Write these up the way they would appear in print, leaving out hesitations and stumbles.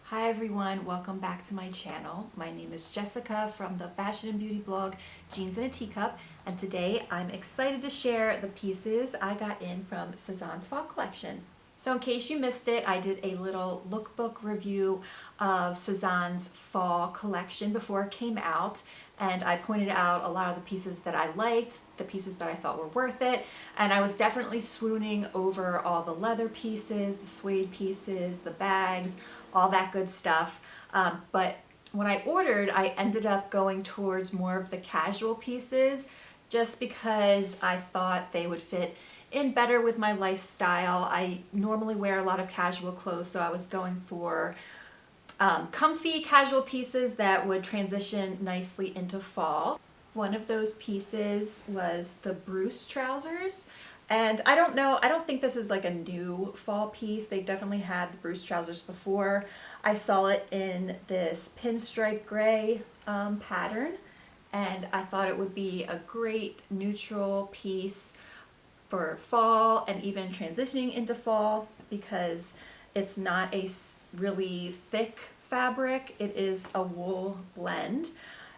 Hi everyone, welcome back to my channel. My name is Jessica from the fashion and beauty blog Jeans in a Teacup, and today I'm excited to share the pieces I got in from SÉZANE's fall collection. So in case you missed it, I did a little lookbook review of SÉZANE's fall collection before it came out, and I pointed out a lot of the pieces that I liked, the pieces that I thought were worth it, and I was definitely swooning over all the leather pieces, the suede pieces, the bags, all that good stuff. But when I ordered, I ended up going towards more of the casual pieces just because I thought they would fit in better with my lifestyle. I normally wear a lot of casual clothes, so I was going for comfy casual pieces that would transition nicely into fall. One of those pieces was the Bruce trousers. And I don't think this is like a new fall piece. They definitely had the Bruce trousers before. I saw it in this pinstripe gray pattern, and I thought it would be a great neutral piece for fall and even transitioning into fall because it's not a really thick fabric. It is a wool blend.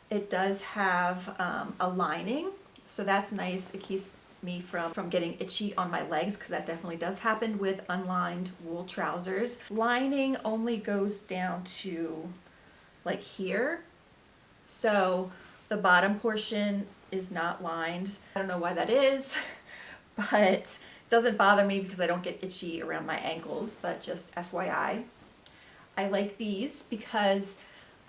It does have a lining, so that's nice. It keeps me from getting itchy on my legs because that definitely does happen with unlined wool trousers. Lining only goes down to like here, so the bottom portion is not lined. I don't know why that is, but it doesn't bother me because I don't get itchy around my ankles, but just FYI. I like these because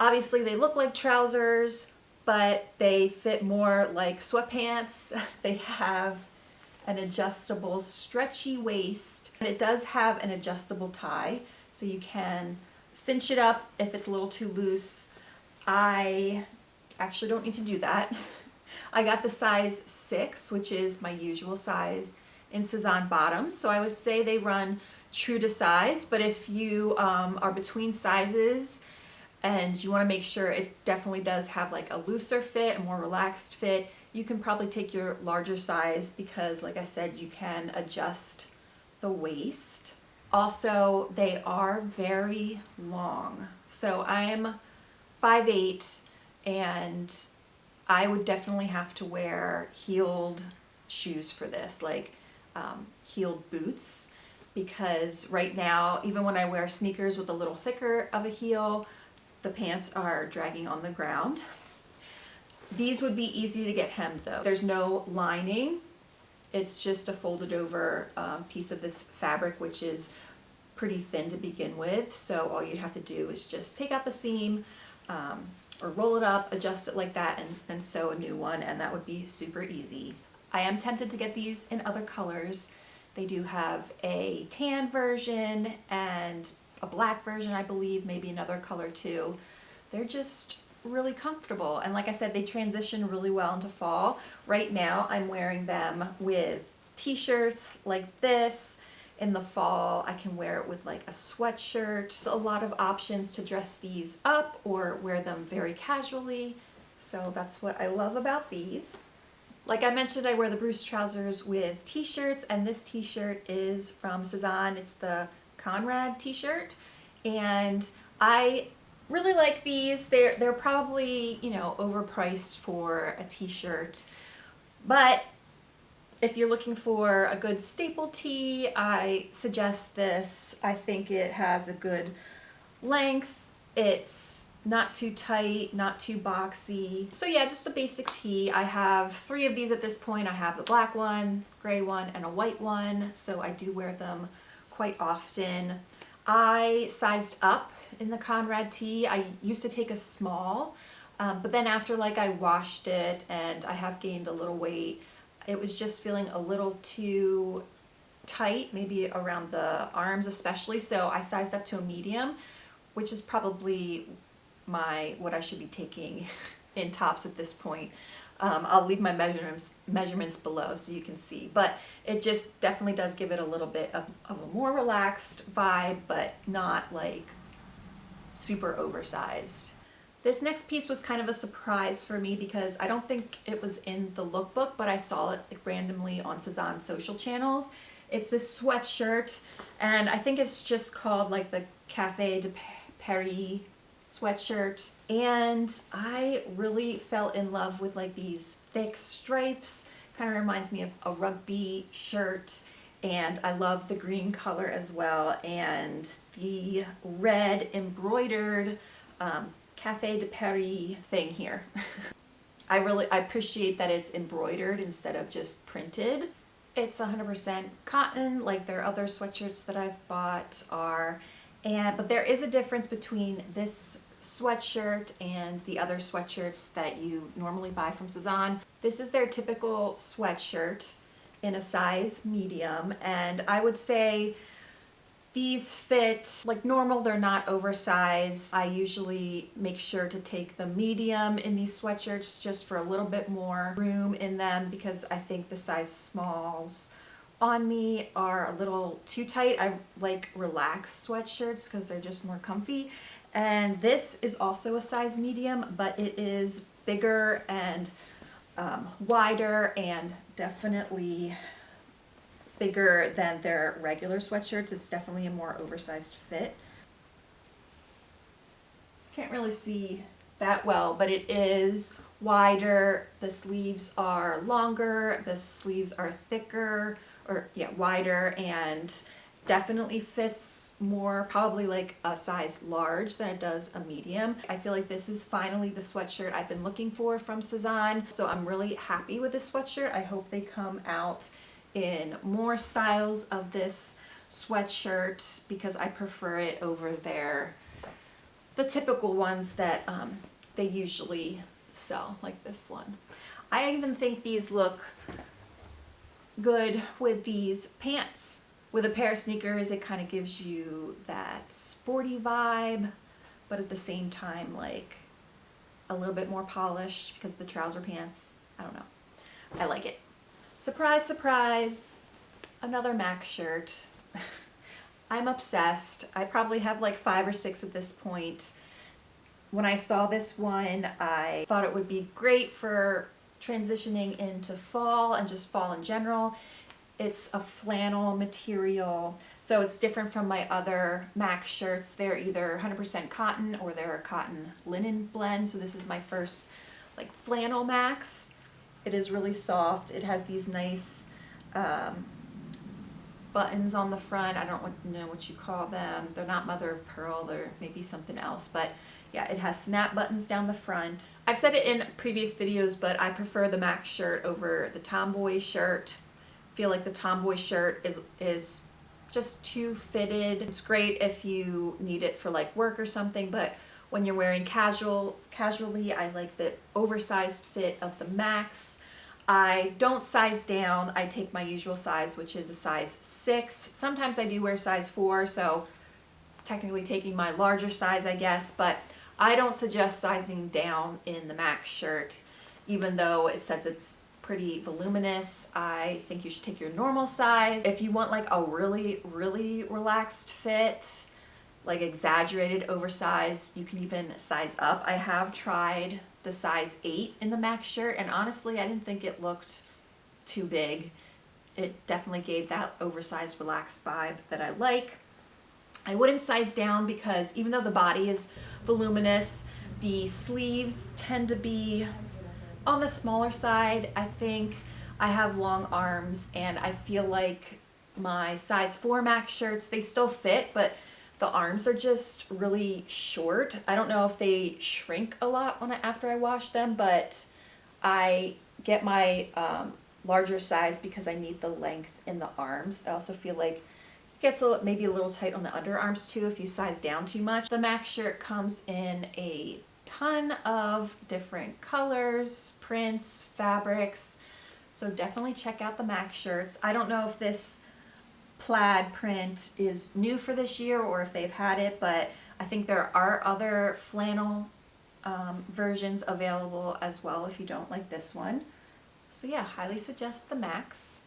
obviously they look like trousers, but they fit more like sweatpants. They have an adjustable stretchy waist, and it does have an adjustable tie, so you can cinch it up if it's a little too loose. I actually don't need to do that. I got the size 6, which is my usual size in SÉZANE bottoms, so I would say they run true to size, but if you are between sizes and you want to make sure it definitely does have like a looser fit, a more relaxed fit, you can probably take your larger size because, like I said, you can adjust the waist. Also, they are very long. So I'm 5'8", and I would definitely have to wear heeled shoes for this, like heeled boots, because right now, even when I wear sneakers with a little thicker of a heel, the pants are dragging on the ground. These would be easy to get hemmed though. There's no lining. It's just a folded over piece of this fabric, which is pretty thin to begin with. So all you'd have to do is just take out the seam or roll it up, adjust it like that, and sew a new one, and that would be super easy. I am tempted to get these in other colors. They do have a tan version and a black version, I believe, maybe another color too. They're just really comfortable, and like I said, they transition really well into fall. Right now I'm wearing them with t-shirts like this. In the fall I can wear it with like a sweatshirt. A lot of options to dress these up or wear them very casually, so that's what I love about these. Like I mentioned, I wear the Bruce trousers with t-shirts, and this t-shirt is from SÉZANE. It's the Conrad t-shirt, and I really like these. They're probably, you know, overpriced for a t-shirt, but if you're looking for a good staple tee, I suggest this. I think it has a good length. It's not too tight, not too boxy. So yeah, just a basic tee. I have 3 of these at this point. I have the black one, gray one, and a white one, so I do wear them quite often. I sized up in the Conrad tee. I used to take a small, but then after like I washed it and I have gained a little weight, it was just feeling a little too tight, maybe around the arms especially, so I sized up to a medium, which is probably what I should be taking in tops at this point. I'll leave my measurements below so you can see, but it just definitely does give it a little bit of a more relaxed vibe, but not like super oversized. This next piece was kind of a surprise for me because I don't think it was in the lookbook, but I saw it like randomly on SÉZANE's social channels. It's this sweatshirt, and I think it's just called like the Café de Paris sweatshirt, and I really fell in love with like these thick stripes. Kind of reminds me of a rugby shirt, and I love the green color as well, and the red embroidered Café de Paris thing here. I appreciate that it's embroidered instead of just printed. It's 100% cotton, like their other sweatshirts that I've bought are, but there is a difference between this sweatshirt and the other sweatshirts that you normally buy from SÉZANE. This is their typical sweatshirt in a size medium, and I would say these fit like normal. They're not oversized. I usually make sure to take the medium in these sweatshirts just for a little bit more room in them, because I think the size smalls on me are a little too tight. I like relaxed sweatshirts because they're just more comfy. And this is also a size medium, but it is bigger and wider, and definitely bigger than their regular sweatshirts. It's definitely a more oversized fit. Can't really see that well, but it is wider. The sleeves are longer, the sleeves are thicker, or yeah, wider, and definitely fits more, probably like a size large than it does a medium. I feel like this is finally the sweatshirt I've been looking for from SÉZANE, so I'm really happy with this sweatshirt. I hope they come out in more styles of this sweatshirt, because I prefer it over the typical ones that they usually sell, like this one. I even think these look good with these pants. With a pair of sneakers, it kind of gives you that sporty vibe, but at the same time, like a little bit more polished because the trouser pants, I don't know. I like it. Surprise, surprise, another Max shirt. I'm obsessed. I probably have like 5 or 6 at this point. When I saw this one, I thought it would be great for transitioning into fall and just fall in general. It's a flannel material, so it's different from my other Max shirts. They're either 100% cotton or they're a cotton linen blend. So this is my first like Flannel Max. It is really soft. It has these nice buttons on the front. I don't know what you call them. They're not mother of pearl, they're maybe something else, but yeah, it has snap buttons down the front. I've said it in previous videos, but I prefer the Max shirt over the Tomboy shirt. I feel like the Tomboy shirt is just too fitted. It's great if you need it for like work or something, but when you're wearing casually, I like the oversized fit of the Max. I don't size down. I take my usual size, which is a size 6. Sometimes I do wear size 4, so technically taking my larger size, I guess, but I don't suggest sizing down in the Max shirt, even though it says it's pretty voluminous. I think you should take your normal size. If you want like a really, really relaxed fit, like exaggerated oversized, you can even size up. I have tried the size 8 in the Max shirt, and honestly, I didn't think it looked too big. It definitely gave that oversized, relaxed vibe that I like. I wouldn't size down because even though the body is voluminous, the sleeves tend to be on the smaller side. I think I have long arms, and I feel like my size 4 Max shirts, they still fit, but the arms are just really short. I don't know if they shrink a lot after I wash them, but I get my larger size because I need the length in the arms. I also feel like it gets maybe a little tight on the underarms too if you size down too much. The Max shirt comes in a ton of different colors, prints, fabrics, so definitely check out the Max shirts. I don't know if this plaid print is new for this year or if they've had it, but I think there are other flannel versions available as well if you don't like this one. So yeah, highly suggest the Max.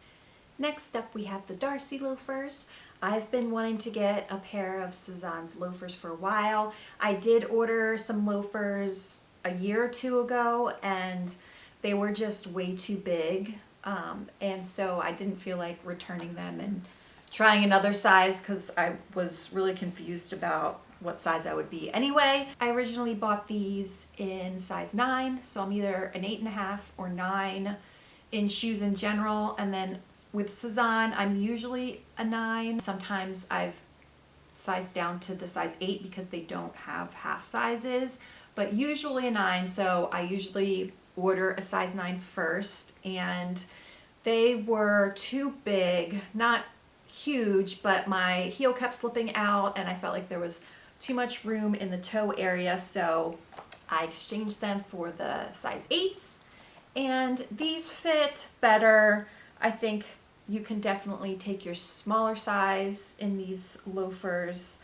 Next up we have the Darcy loafers. I've been wanting to get a pair of SÉZANE's loafers for a while. I did order some loafers a year or 2 ago, and they were just way too big, and so I didn't feel like returning them and trying another size because I was really confused about what size I would be anyway. I originally bought these in size 9, so I'm either an 8.5 or 9 in shoes in general, and then with SÉZANE, I'm usually a 9. Sometimes I've sized down to the size 8 because they don't have half sizes, but usually a 9, so I usually order a size 9 first, and they were too big, not huge, but my heel kept slipping out and I felt like there was too much room in the toe area, so I exchanged them for the size 8s, and these fit better. I think you can definitely take your smaller size in these loafers,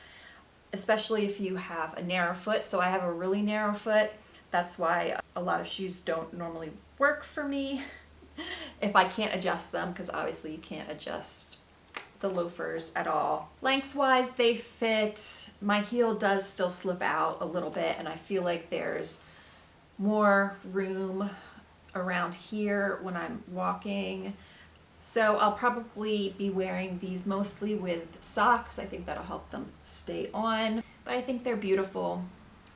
especially if you have a narrow foot. So I have a really narrow foot. That's why a lot of shoes don't normally work for me if I can't adjust them, because obviously you can't adjust the loafers at all. Lengthwise, they fit. My heel does still slip out a little bit, and I feel like there's more room around here when I'm walking. So I'll probably be wearing these mostly with socks. I think that'll help them stay on. But I think they're beautiful.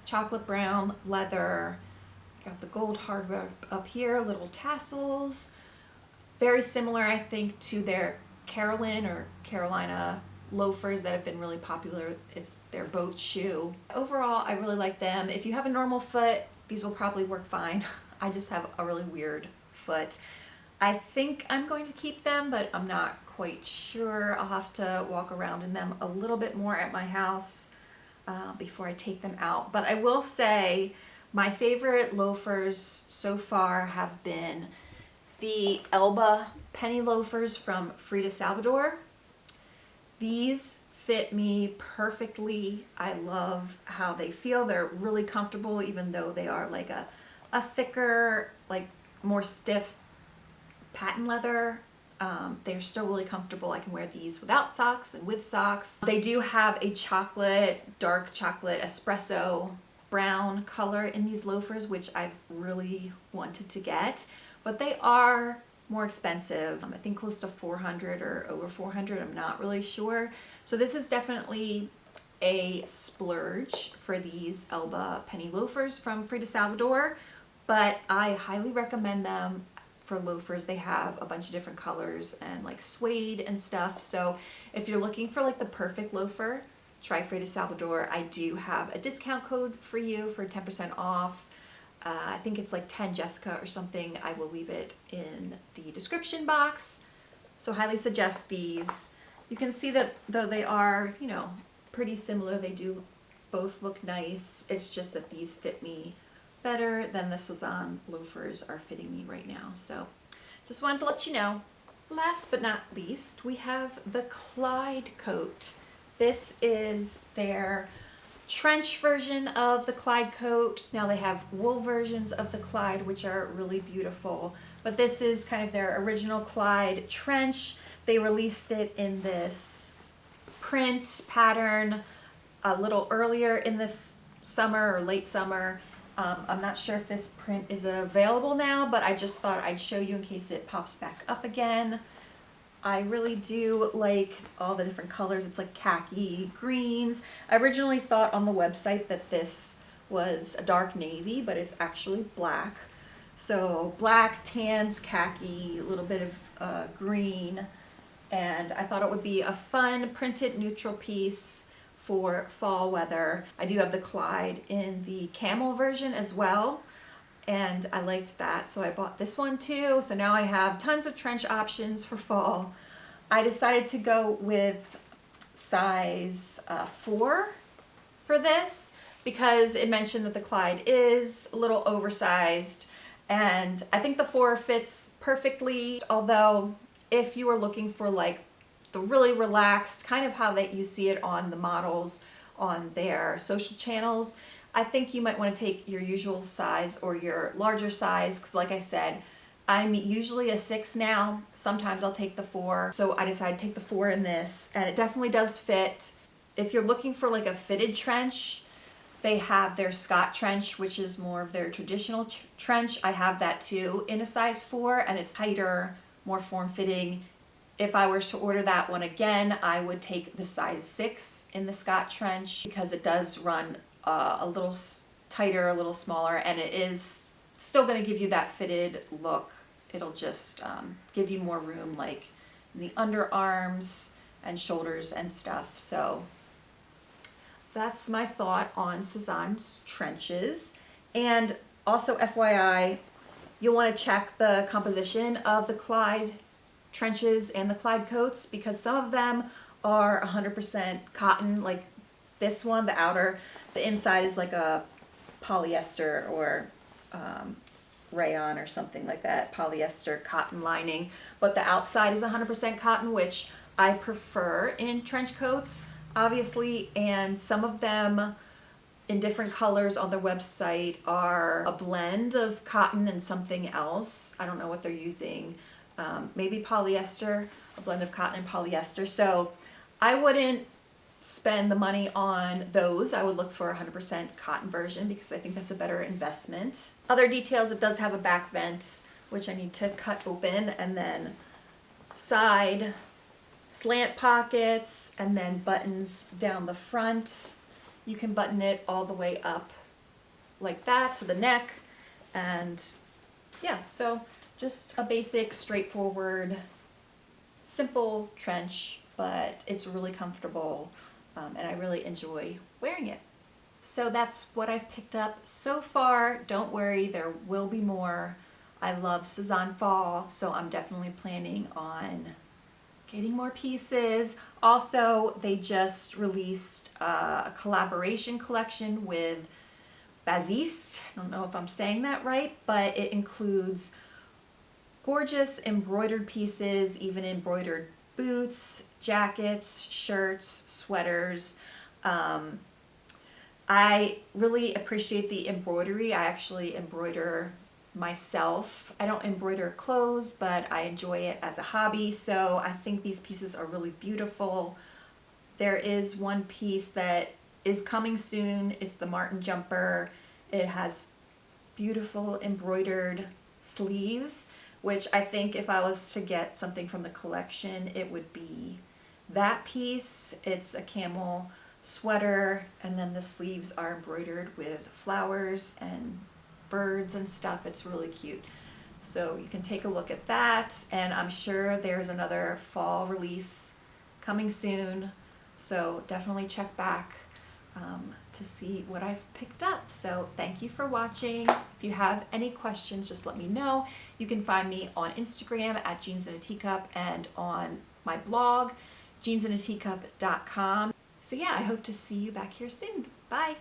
Chocolate brown leather. Got the gold hardware up here, little tassels. Very similar, I think, to their Carolina loafers that have been really popular. It's their boat shoe. Overall, I really like them. If you have a normal foot, these will probably work fine. I just have a really weird foot. I think I'm going to keep them, but I'm not quite sure. I'll have to walk around in them a little bit more at my house before I take them out. But I will say my favorite loafers so far have been the Elba penny loafers from Frida Salvador. These fit me perfectly. I love how they feel. They're really comfortable, even though they are like a thicker, like more stiff patent leather. They're still really comfortable. I can wear these without socks and with socks. They do have a dark chocolate espresso brown color in these loafers, which I've really wanted to get, but they are more expensive. I think close to 400 or over 400, I'm not really sure. So this is definitely a splurge for these Elba penny loafers from Frida Salvador, but I highly recommend them for loafers. They have a bunch of different colors and like suede and stuff. So if you're looking for like the perfect loafer, try Frida Salvador. I do have a discount code for you for 10% off. I think it's like 10 Jessica or something. I will leave it in the description box. So highly suggest these. You can see that though they are, you know, pretty similar, they do both look nice. It's just that these fit me better than the SÉZANE loafers are fitting me right now. So just wanted to let you know. Last but not least, we have the Clyde coat. This is their trench version of the Clyde coat. Now they have wool versions of the Clyde, which are really beautiful, but this is kind of their original Clyde trench. They released it in this print pattern a little earlier in this summer or late summer. I'm not sure if this print is available now, but I just thought I'd show you in case it pops back up again. I really do like all the different colors. It's like khaki, greens. I originally thought on the website that this was a dark navy, but it's actually black. So black, tans, khaki, a little bit of green. And I thought it would be a fun printed neutral piece for fall weather. I do have the Clyde in the camel version as well, and I liked that, so I bought this one too. So now I have tons of trench options for fall. I decided to go with size 4 for this because it mentioned that the Clyde is a little oversized, and I think the 4 fits perfectly. Although if you were looking for like the really relaxed, kind of how that you see it on the models on their social channels, I think you might want to take your usual size or your larger size, because like I said, I'm usually a 6 now. Sometimes I'll take the 4. So I decided to take the 4 in this, and it definitely does fit. If you're looking for like a fitted trench, they have their Scott trench, which is more of their traditional trench. I have that too in a size 4, and it's tighter, more form-fitting. If I were to order that one again, I would take the size 6 in the Scott trench because it does run a little tighter, a little smaller, and it is still going to give you that fitted look. It'll just give you more room, like in the underarms and shoulders and stuff. So that's my thought on SÉZANE's trenches. And also FYI, you'll want to check the composition of the Clyde trenches and the Clyde coats, because some of them are 100% cotton, like this one, the outer. The inside is like a polyester or rayon or something like that, polyester cotton lining, but the outside is 100% cotton, which I prefer in trench coats, obviously. And some of them in different colors on their website are a blend of cotton and something else. I don't know what they're using. Maybe polyester, a blend of cotton and polyester. So I wouldn't spend the money on those. I would look for a 100% cotton version because I think that's a better investment. Other details, it does have a back vent, which I need to cut open, and then side slant pockets, and then buttons down the front. You can button it all the way up like that to the neck. And yeah, so just a basic, straightforward, simple trench, but it's really comfortable, and I really enjoy wearing it. So that's what I've picked up so far. Don't worry, there will be more. I love SÉZANE fall, so I'm definitely planning on getting more pieces. Also, they just released a collaboration collection with Baziste. I don't know if I'm saying that right, but it includes gorgeous embroidered pieces, even embroidered boots, jackets, shirts, sweaters. I really appreciate the embroidery. I actually embroider myself. I don't embroider clothes, but I enjoy it as a hobby, so I think these pieces are really beautiful. There is one piece that is coming soon. It's the Martin jumper. It has beautiful embroidered sleeves, which I think if I was to get something from the collection, it would be that piece. It's a camel sweater, and then the sleeves are embroidered with flowers and birds and stuff. It's really cute. So you can take a look at that, and I'm sure there's another fall release coming soon. So definitely check back to see what I've picked up. So thank you for watching. If you have any questions, just let me know. You can find me on Instagram at jeansindateacup and on my blog, jeansindateacup.com. So yeah, I hope to see you back here soon. Bye.